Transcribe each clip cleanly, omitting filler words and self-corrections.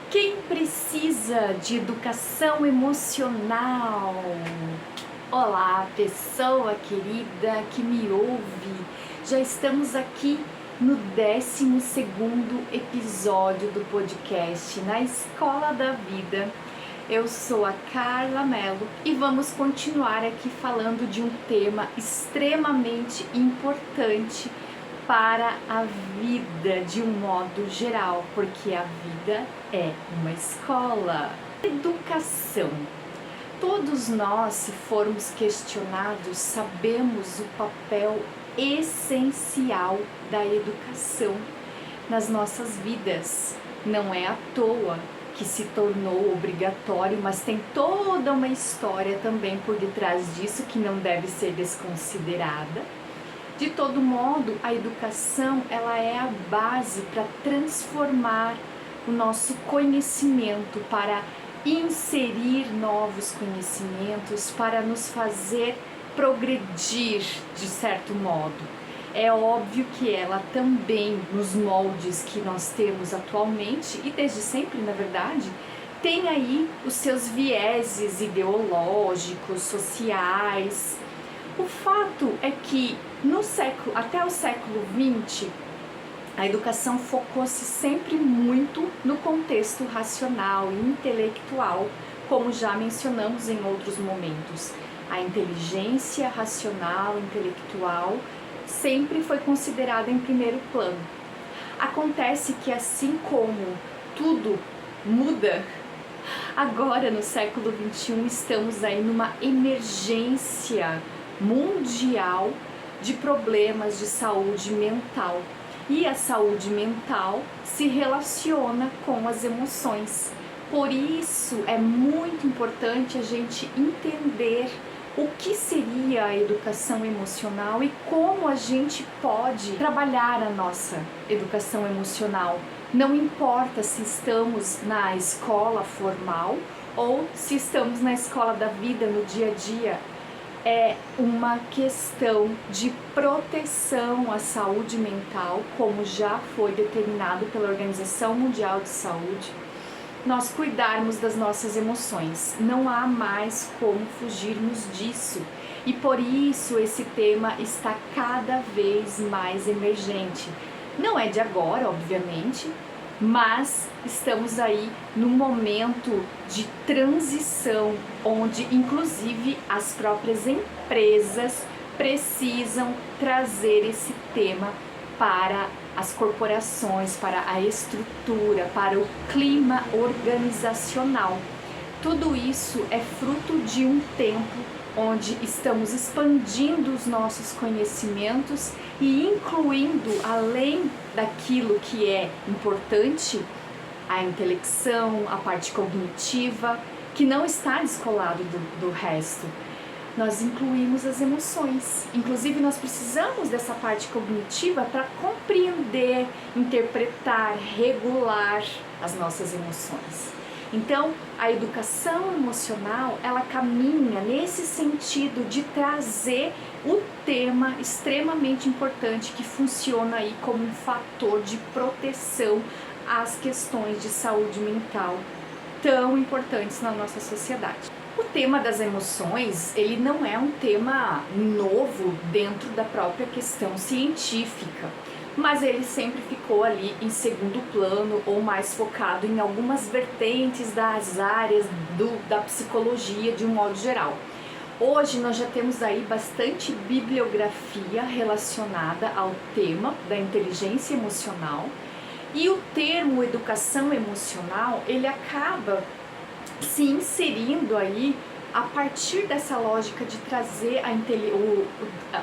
Quem precisa de educação emocional? Olá, pessoa querida que me ouve. Já estamos aqui no 12º episódio do podcast Na Escola da Vida. Eu sou a Carla Mello e vamos continuar aqui falando de um tema extremamente importante para a vida de um modo geral, porque a vida é uma escola. Educação. Todos nós, se formos questionados, sabemos o papel essencial da educação nas nossas vidas. Não é à toa que se tornou obrigatório, mas tem toda uma história também por detrás disso que não deve ser desconsiderada. De todo modo, a educação ela é a base para transformar o nosso conhecimento, para inserir novos conhecimentos, para nos fazer progredir de certo modo. É óbvio que ela também, nos moldes que nós temos atualmente, e desde sempre, na verdade, tem aí os seus vieses ideológicos, sociais. O fato é que até o século XX, a educação focou-se sempre muito no contexto racional e intelectual, como já mencionamos em outros momentos. A inteligência racional e intelectual sempre foi considerada em primeiro plano. Acontece que assim como tudo muda, agora no século XXI estamos aí numa emergência mundial de problemas de saúde mental. E a saúde mental se relaciona com as emoções. Por isso é muito importante a gente entender o que seria a educação emocional e como a gente pode trabalhar a nossa educação emocional. Não importa se estamos na escola formal ou se estamos na escola da vida, no dia a dia. É uma questão de proteção à saúde mental, como já foi determinado pela Organização Mundial de Saúde, nós cuidarmos das nossas emoções. Não há mais como fugirmos disso. E por isso esse tema está cada vez mais emergente. Não é de agora, obviamente, mas estamos aí num momento de transição, onde inclusive as próprias empresas precisam trazer esse tema para as corporações, para a estrutura, para o clima organizacional. Tudo isso é fruto de um tempo onde estamos expandindo os nossos conhecimentos e incluindo, além daquilo que é importante, a intelecção, a parte cognitiva, que não está descolado do resto. Nós incluímos as emoções. Inclusive, nós precisamos dessa parte cognitiva para compreender, interpretar, regular as nossas emoções. Então, a educação emocional, ela caminha nesse sentido de trazer o tema extremamente importante que funciona aí como um fator de proteção às questões de saúde mental tão importantes na nossa sociedade. O tema das emoções, ele não é um tema novo dentro da própria questão científica, mas ele sempre ficou ali em segundo plano ou mais focado em algumas vertentes das áreas da psicologia de um modo geral. Hoje nós já temos aí bastante bibliografia relacionada ao tema da inteligência emocional e o termo educação emocional, ele acaba se inserindo aí a partir dessa lógica de trazer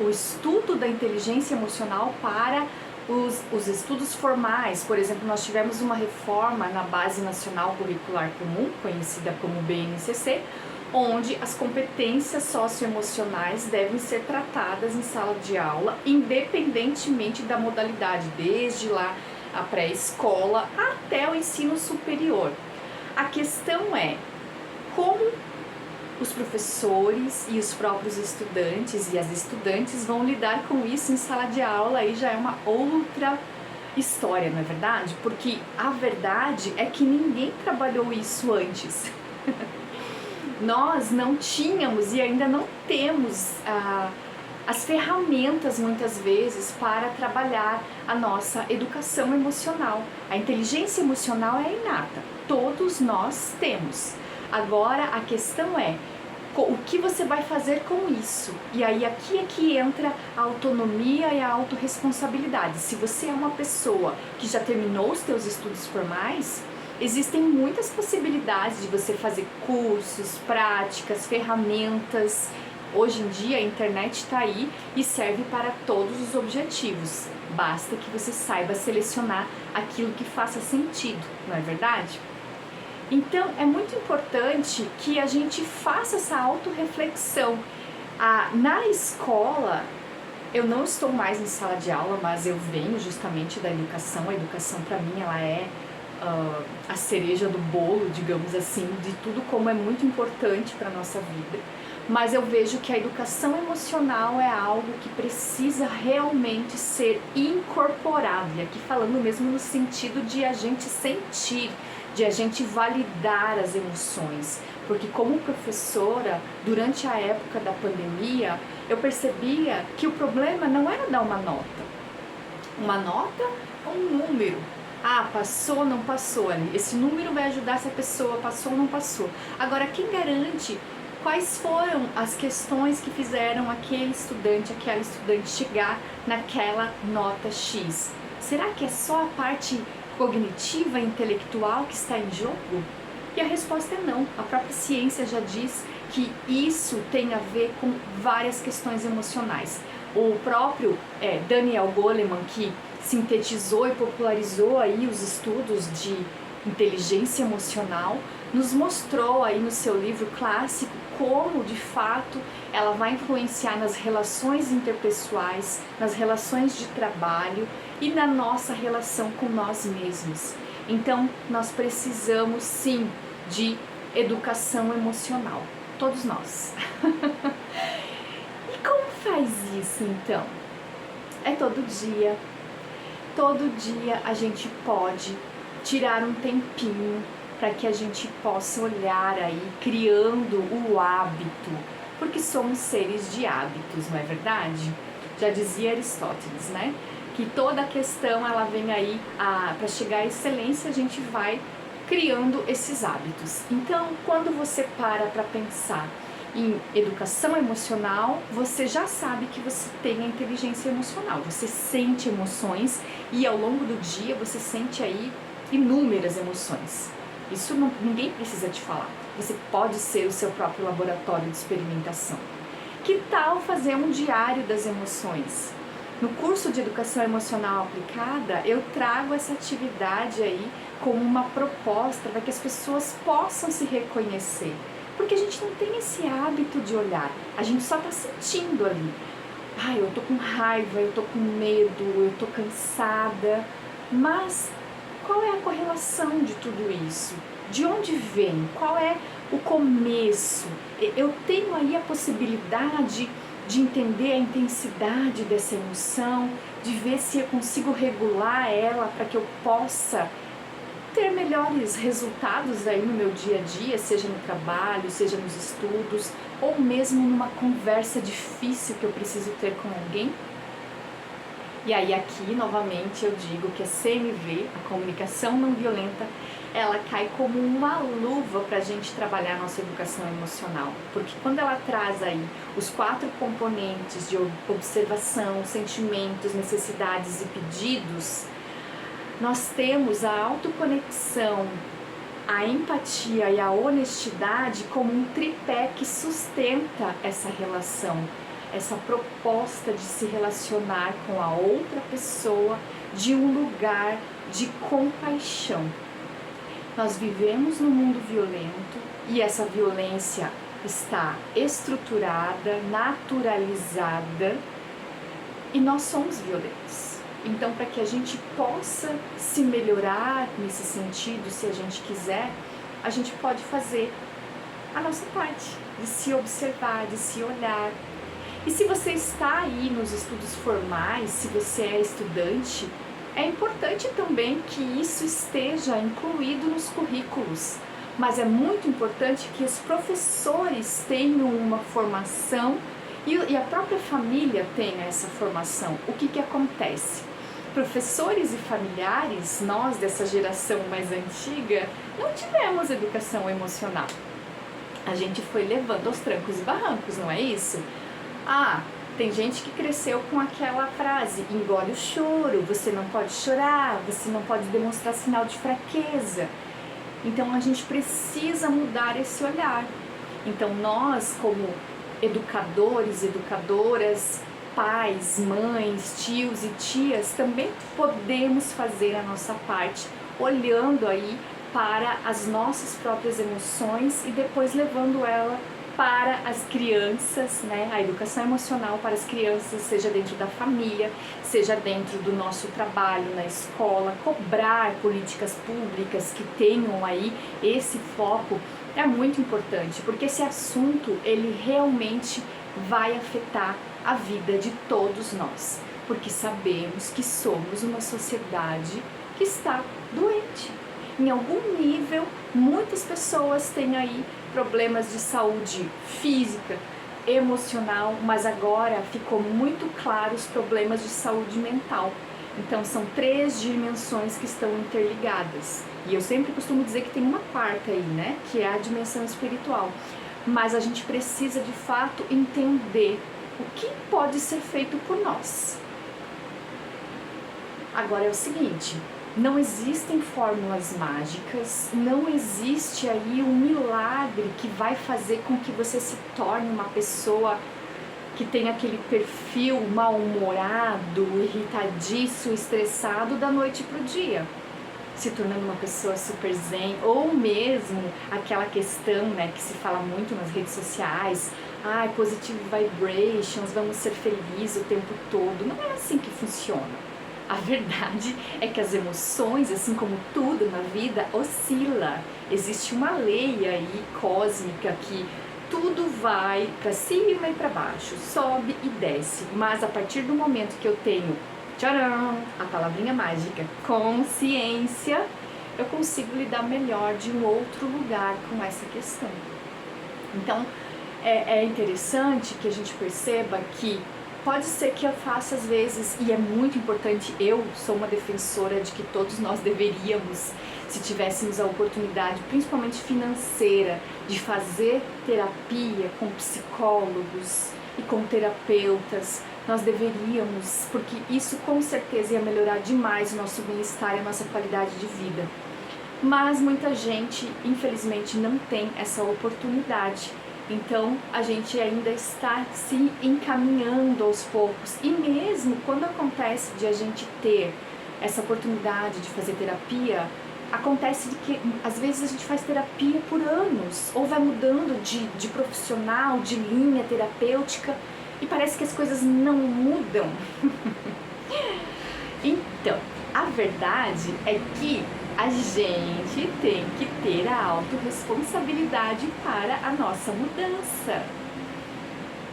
o estudo da inteligência emocional para os estudos formais. Por exemplo, nós tivemos uma reforma na Base Nacional Curricular Comum, conhecida como BNCC, onde as competências socioemocionais devem ser tratadas em sala de aula, independentemente da modalidade, desde lá a pré-escola até o ensino superior. A questão é como os professores e os próprios estudantes e as estudantes vão lidar com isso em sala de aula. Aí já é uma outra história, não é verdade? Porque a verdade é que ninguém trabalhou isso antes. Nós não tínhamos e ainda não temos as ferramentas muitas vezes para trabalhar a nossa educação emocional. A inteligência emocional é inata, todos nós temos. Agora a questão é o que você vai fazer com isso? E aí aqui é que entra a autonomia e a autorresponsabilidade. Se você é uma pessoa que já terminou os seus estudos formais, existem muitas possibilidades de você fazer cursos, práticas, ferramentas. Hoje em dia a internet está aí e serve para todos os objetivos. Basta que você saiba selecionar aquilo que faça sentido, não é verdade? Então é muito importante que a gente faça essa autorreflexão. Na escola, eu não estou mais em sala de aula, mas eu venho justamente da educação. A educação para mim ela é a cereja do bolo, digamos assim, de tudo como é muito importante para a nossa vida. Mas eu vejo que a educação emocional é algo que precisa realmente ser incorporado, e aqui falando mesmo no sentido de a gente sentir, de a gente validar as emoções. Porque como professora, durante a época da pandemia, eu percebia que o problema não era dar uma nota. Uma nota é um número. Passou, não passou ali. Esse número vai ajudar se a pessoa passou ou não passou. Agora, quem garante quais foram as questões que fizeram aquele estudante, aquela estudante chegar naquela nota X? Será que é só a parte cognitiva e intelectual que está em jogo? E a resposta é não. A própria ciência já diz que isso tem a ver com várias questões emocionais. O próprio Daniel Goleman, que sintetizou e popularizou aí os estudos de inteligência emocional, nos mostrou aí no seu livro clássico como de fato ela vai influenciar nas relações interpessoais, nas relações de trabalho e na nossa relação com nós mesmos. Então nós precisamos sim de educação emocional, todos nós. E como faz isso então? É todo dia. Todo dia a gente pode tirar um tempinho para que a gente possa olhar aí, criando o hábito, porque somos seres de hábitos, não é verdade? Já dizia Aristóteles, né? Que toda a questão ela vem aí para chegar à excelência, a gente vai criando esses hábitos. Então, quando você para pensar em educação emocional, você já sabe que você tem a inteligência emocional, você sente emoções e ao longo do dia você sente aí inúmeras emoções. Isso ninguém precisa te falar, você pode ser o seu próprio laboratório de experimentação. Que tal fazer um diário das emoções? No curso de Educação Emocional Aplicada, eu trago essa atividade aí como uma proposta para que as pessoas possam se reconhecer. Porque a gente não tem esse hábito de olhar, a gente só está sentindo ali. Eu tô com raiva, eu tô com medo, eu tô cansada. Mas qual é a correlação de tudo isso? De onde vem? Qual é o começo? Eu tenho aí a possibilidade de entender a intensidade dessa emoção, de ver se eu consigo regular ela para que eu possa ter melhores resultados aí no meu dia a dia, seja no trabalho, seja nos estudos, ou mesmo numa conversa difícil que eu preciso ter com alguém. E aí aqui, novamente, eu digo que a CNV, a comunicação não violenta, ela cai como uma luva para a gente trabalhar a nossa educação emocional. Porque quando ela traz aí os 4 componentes de observação, sentimentos, necessidades e pedidos, nós temos a autoconexão, a empatia e a honestidade como um tripé que sustenta essa relação, essa proposta de se relacionar com a outra pessoa de um lugar de compaixão. Nós vivemos num mundo violento e essa violência está estruturada, naturalizada e nós somos violentos. Então, para que a gente possa se melhorar nesse sentido, se a gente quiser, a gente pode fazer a nossa parte, de se observar, de se olhar. E se você está aí nos estudos formais, se você é estudante, É importante também que isso esteja incluído nos currículos, mas é muito importante que os professores tenham uma formação e a própria família tenha essa formação. O que acontece? Professores e familiares, nós dessa geração mais antiga, não tivemos educação emocional. A gente foi levando aos trancos e barrancos, não é isso? Tem gente que cresceu com aquela frase: engole o choro, você não pode chorar, você não pode demonstrar sinal de fraqueza. Então a gente precisa mudar esse olhar. Então nós, como educadores, educadoras, pais, mães, tios e tias, também podemos fazer a nossa parte, olhando aí para as nossas próprias emoções e depois levando ela para as crianças, né? A educação emocional para as crianças, seja dentro da família, seja dentro do nosso trabalho na escola, cobrar políticas públicas que tenham aí esse foco é muito importante, porque esse assunto ele realmente vai afetar a vida de todos nós, porque sabemos que somos uma sociedade que está doente. Em algum nível, muitas pessoas têm aí problemas de saúde física, emocional, mas agora ficou muito claro os problemas de saúde mental. Então são 3 dimensões que estão interligadas. E eu sempre costumo dizer que tem uma quarta aí, né? Que é a dimensão espiritual. Mas a gente precisa de fato entender o que pode ser feito por nós. Agora é o seguinte, não existem fórmulas mágicas, não existe aí um milagre que vai fazer com que você se torne uma pessoa que tem aquele perfil mal-humorado, irritadiço, estressado da noite pro dia, se tornando uma pessoa super zen, ou mesmo aquela questão, né, que se fala muito nas redes sociais, positive vibrations, vamos ser felizes o tempo todo. Não é assim que funciona. A verdade é que as emoções, assim como tudo na vida, oscila. Existe uma lei aí cósmica que tudo vai para cima e para baixo, sobe e desce. Mas a partir do momento que eu tenho, tcharam, a palavrinha mágica, consciência, eu consigo lidar melhor de um outro lugar com essa questão. Então, é interessante que a gente perceba que pode ser que eu faça às vezes, e é muito importante, eu sou uma defensora de que todos nós deveríamos, se tivéssemos a oportunidade, principalmente financeira, de fazer terapia com psicólogos e com terapeutas, nós deveríamos, porque isso com certeza ia melhorar demais o nosso bem-estar e a nossa qualidade de vida. Mas muita gente, infelizmente, não tem essa oportunidade. Então, a gente ainda está se encaminhando aos poucos. E mesmo quando acontece de a gente ter essa oportunidade de fazer terapia, acontece de que às vezes a gente faz terapia por anos, ou vai mudando de profissional, de linha terapêutica, e parece que as coisas não mudam. Então, a verdade é que a gente tem que ter a autorresponsabilidade para a nossa mudança.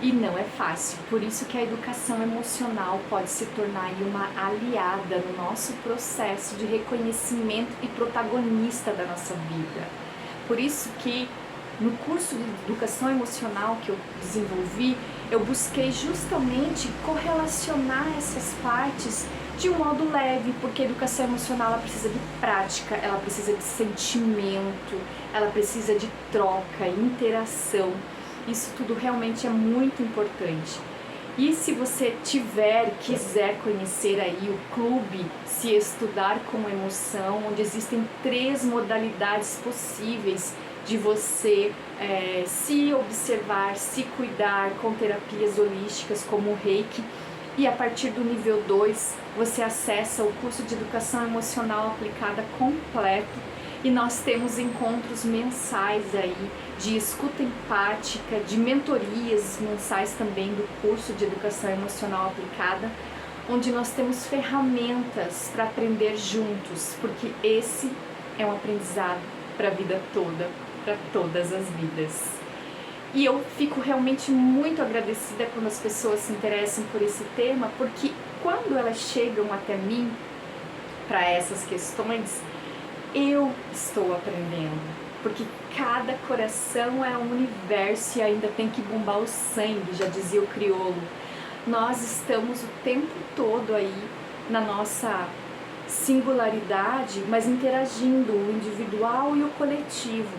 E não é fácil, por isso que a educação emocional pode se tornar uma aliada no nosso processo de reconhecimento e protagonista da nossa vida. Por isso que no curso de educação emocional que eu desenvolvi, eu busquei justamente correlacionar essas partes de um modo leve, porque a educação emocional ela precisa de prática, ela precisa de sentimento, ela precisa de troca, interação. Isso tudo realmente é muito importante. E se você quiser conhecer aí o clube Se Estudar com Emoção, onde existem 3 modalidades possíveis de você se observar, se cuidar com terapias holísticas como o Reiki. E a partir do nível 2, você acessa o curso de Educação Emocional Aplicada completo. E nós temos encontros mensais aí de escuta empática, de mentorias mensais também do curso de Educação Emocional Aplicada, onde nós temos ferramentas para aprender juntos, porque esse é um aprendizado para a vida toda, para todas as vidas. E eu fico realmente muito agradecida quando as pessoas se interessam por esse tema, porque quando elas chegam até mim, para essas questões, eu estou aprendendo, porque cada coração é um universo e ainda tem que bombar o sangue, já dizia o crioulo. Nós estamos o tempo todo aí na nossa singularidade, mas interagindo o individual e o coletivo.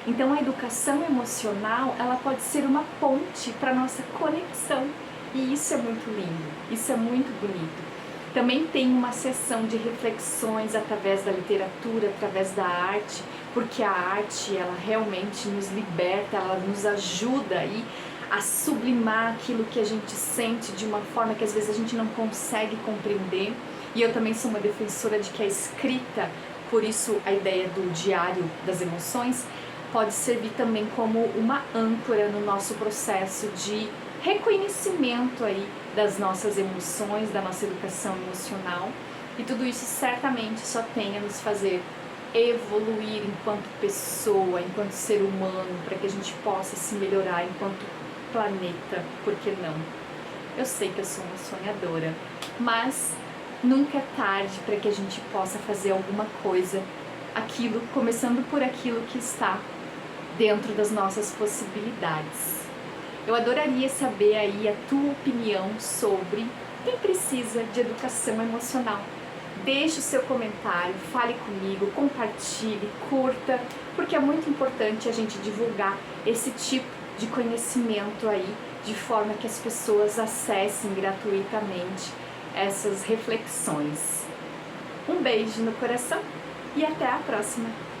Então a educação emocional, ela pode ser uma ponte para nossa conexão, e isso é muito lindo, isso é muito bonito. Também tem uma sessão de reflexões através da literatura, através da arte, porque a arte, ela realmente nos liberta, ela nos ajuda aí a sublimar aquilo que a gente sente de uma forma que às vezes a gente não consegue compreender. E eu também sou uma defensora de que a escrita, por isso a ideia do diário das emoções, pode servir também como uma âncora no nosso processo de reconhecimento aí das nossas emoções, da nossa educação emocional, e tudo isso certamente só tem a nos fazer evoluir enquanto pessoa, enquanto ser humano, para que a gente possa se melhorar enquanto planeta, por que não? Eu sei que eu sou uma sonhadora, mas nunca é tarde para que a gente possa fazer alguma coisa, aquilo, começando por aquilo que está dentro das nossas possibilidades. Eu adoraria saber aí a tua opinião sobre quem precisa de educação emocional. Deixe o seu comentário, fale comigo, compartilhe, curta, porque é muito importante a gente divulgar esse tipo de conhecimento aí, de forma que as pessoas acessem gratuitamente essas reflexões. Um beijo no coração e até a próxima!